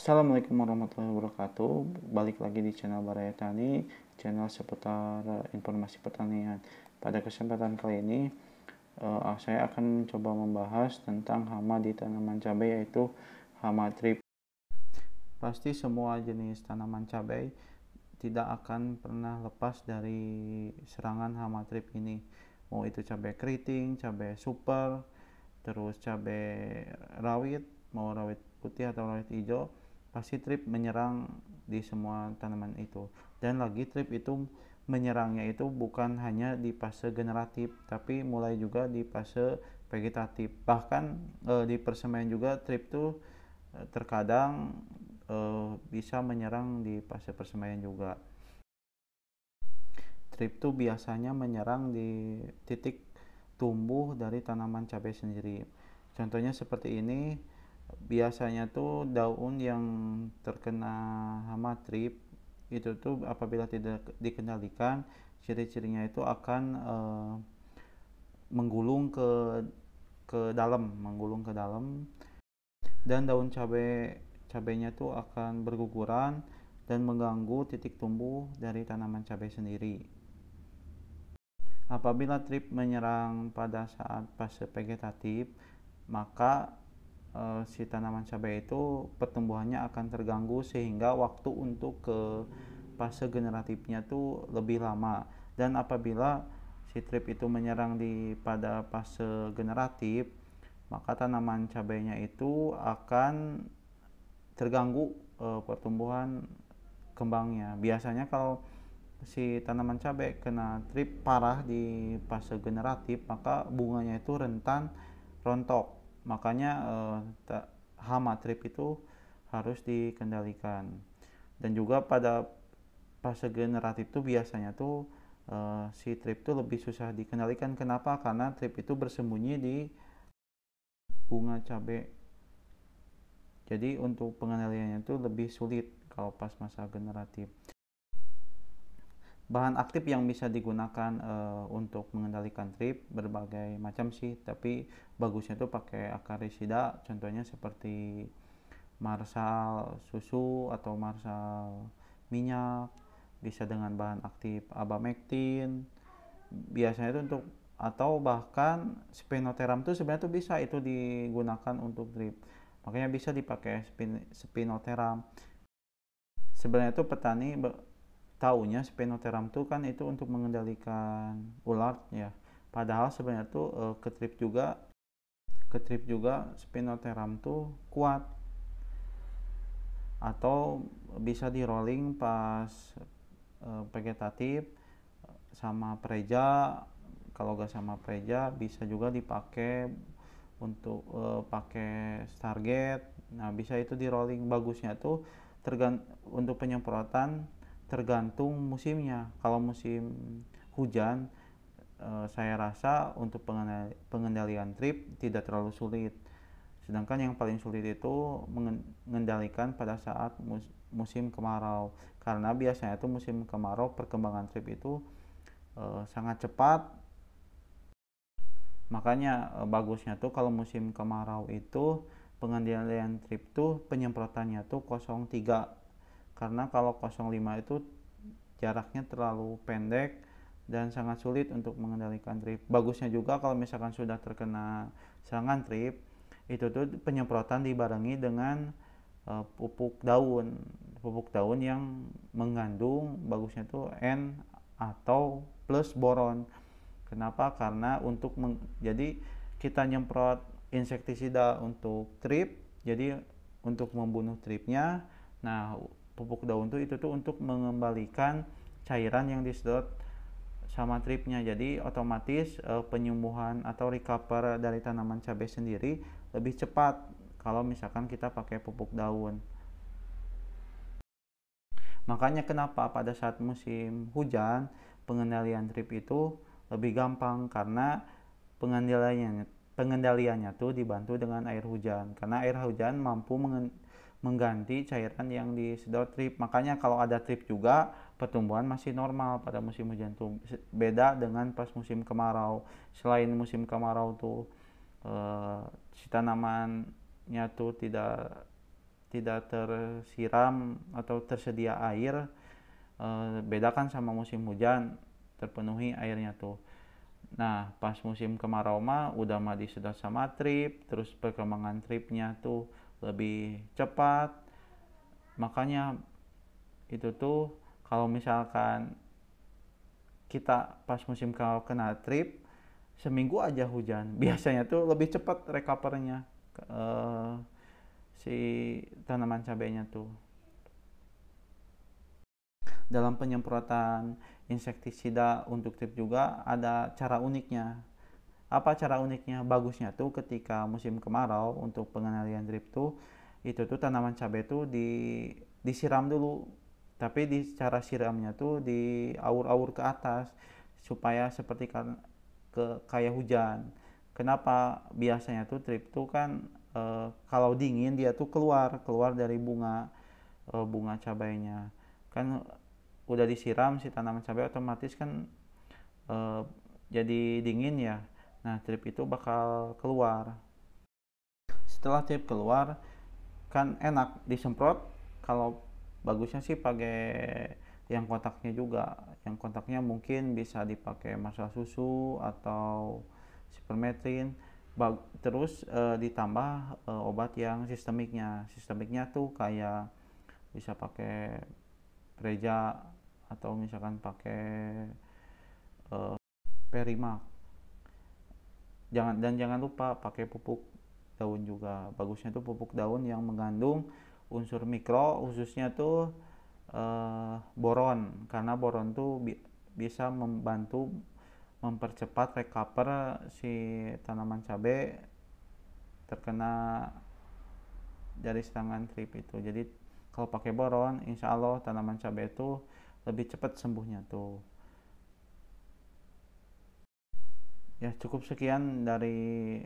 Assalamualaikum warahmatullahi wabarakatuh. Balik lagi di channel Baraya Tani, channel seputar informasi pertanian. Pada kesempatan kali ini, saya akan mencoba membahas tentang hama di tanaman cabai, yaitu hama trip. Pasti semua jenis tanaman cabai tidak akan pernah lepas dari serangan hama trip ini. Mau itu cabai keriting, cabai super, terus cabai rawit, mau rawit putih atau rawit hijau, pasti trip menyerang di semua tanaman itu. Dan lagi trip itu menyerangnya itu bukan hanya di fase generatif, tapi mulai juga di fase vegetatif. Bahkan di persemaian juga trip itu terkadang bisa menyerang di fase persemaian juga. Trip itu biasanya menyerang di titik tumbuh dari tanaman cabai sendiri. Contohnya seperti ini, biasanya tuh daun yang terkena hama trip itu tuh apabila tidak dikendalikan, ciri-cirinya itu akan menggulung menggulung ke dalam, dan daun cabainya tuh akan berguguran dan mengganggu titik tumbuh dari tanaman cabai sendiri. Apabila trip menyerang pada saat fase vegetatif, maka si tanaman cabai itu pertumbuhannya akan terganggu sehingga waktu untuk ke fase generatifnya tuh lebih lama. Dan apabila si trip itu menyerang pada fase generatif, maka tanaman cabainya itu akan terganggu pertumbuhan kembangnya. Biasanya kalau si tanaman cabai kena trip parah di fase generatif, maka bunganya itu rentan rontok. Makanya hama trip itu harus dikendalikan. Dan juga pada fase generatif itu biasanya tuh si trip itu lebih susah dikendalikan. Kenapa? Karena trip itu bersembunyi di bunga cabai. Jadi untuk pengendaliannya itu lebih sulit kalau pas masa generatif. Bahan aktif yang bisa digunakan untuk mengendalikan trip berbagai macam sih, tapi bagusnya tuh pakai akarisida, contohnya seperti marsal susu atau marsal minyak, bisa dengan bahan aktif abamectin. Biasanya itu untuk, atau bahkan spinoteram tuh sebenarnya tuh bisa itu digunakan untuk drip, makanya bisa dipakai spinoteram. Sebenarnya tuh petani taunya spinoteram tuh kan itu untuk mengendalikan ulat ya, padahal sebenarnya tuh ke trip juga spinoteram tuh kuat. Atau bisa di rolling pas vegetatif sama preja. Kalau gak sama preja bisa juga dipakai untuk pakai Stargate. Nah bisa itu di rolling. Bagusnya tuh untuk penyemprotan tergantung musimnya. Kalau musim hujan, saya rasa untuk pengendalian trip tidak terlalu sulit. Sedangkan yang paling sulit itu mengendalikan pada saat musim kemarau. Karena biasanya itu musim kemarau perkembangan trip itu sangat cepat. Makanya bagusnya tuh kalau musim kemarau itu pengendalian trip tuh penyemprotannya tuh 03. Karena kalau 05 itu jaraknya terlalu pendek dan sangat sulit untuk mengendalikan trip. Bagusnya juga kalau misalkan sudah terkena serangan trip, itu tuh penyemprotan dibarengi dengan pupuk daun yang mengandung bagusnya tuh N atau plus boron. Kenapa? Karena jadi kita nyemprot insektisida untuk trip, jadi untuk membunuh tripnya. Nah pupuk daun tuh itu tuh untuk mengembalikan cairan yang disedot sama tripnya. Jadi otomatis penyembuhan atau recover dari tanaman cabai sendiri lebih cepat kalau misalkan kita pakai pupuk daun. Makanya kenapa pada saat musim hujan pengendalian trip itu lebih gampang, karena pengendaliannya tuh dibantu dengan air hujan, karena air hujan mampu mengganti cairan yang disedot trip. Makanya kalau ada trip juga pertumbuhan masih normal pada musim hujan tuh, beda dengan pas musim kemarau. Selain musim kemarau tuh si tanamannya tuh tidak tidak tersiram atau tersedia air, bedakan sama musim hujan terpenuhi airnya tuh. Nah, pas musim kemarau mah udah mah disedot sama trip, terus perkembangan tripnya tuh lebih cepat. Makanya itu tuh kalau misalkan kita pas musim kemarau kena trip, seminggu aja hujan, biasanya tuh lebih cepat recovernya si tanaman cabenya tuh. Dalam penyemprotan insektisida untuk trip juga ada cara uniknya. Apa cara uniknya? Bagusnya tuh ketika musim kemarau untuk pengendalian drip tuh itu tuh tanaman cabai tuh disiram dulu. Tapi di cara siramnya tuh diaur-aur ke atas supaya seperti kayak hujan. Kenapa? Biasanya tuh drip tuh kan kalau dingin dia tuh keluar dari bunga cabainya. Kan udah disiram si tanaman cabai otomatis kan eh, jadi dingin ya. Nah, trip itu bakal keluar. Setelah trip keluar, kan enak disemprot. Kalau bagusnya sih pakai yang kontaknya juga. Yang kontaknya mungkin bisa dipakai masalah susu atau sipermetrin. Terus ditambah obat yang sistemiknya. Sistemiknya tuh kayak bisa pakai Preja atau misalkan pakai Perimak. Jangan lupa pakai pupuk daun juga. Bagusnya tuh pupuk daun yang mengandung unsur mikro, khususnya tuh boron, karena boron tuh bisa membantu mempercepat recover si tanaman cabai terkena dari serangan trip itu. Jadi kalau pakai boron, insya Allah tanaman cabai itu lebih cepat sembuhnya tuh. Ya, cukup sekian dari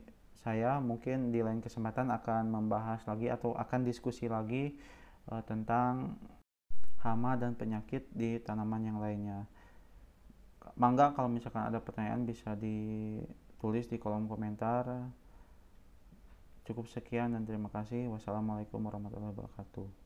saya. Mungkin di lain kesempatan akan membahas lagi atau akan diskusi lagi tentang hama dan penyakit di tanaman yang lainnya. Mangga kalau misalkan ada pertanyaan bisa ditulis di kolom komentar. Cukup sekian dan terima kasih. Wassalamualaikum warahmatullahi wabarakatuh.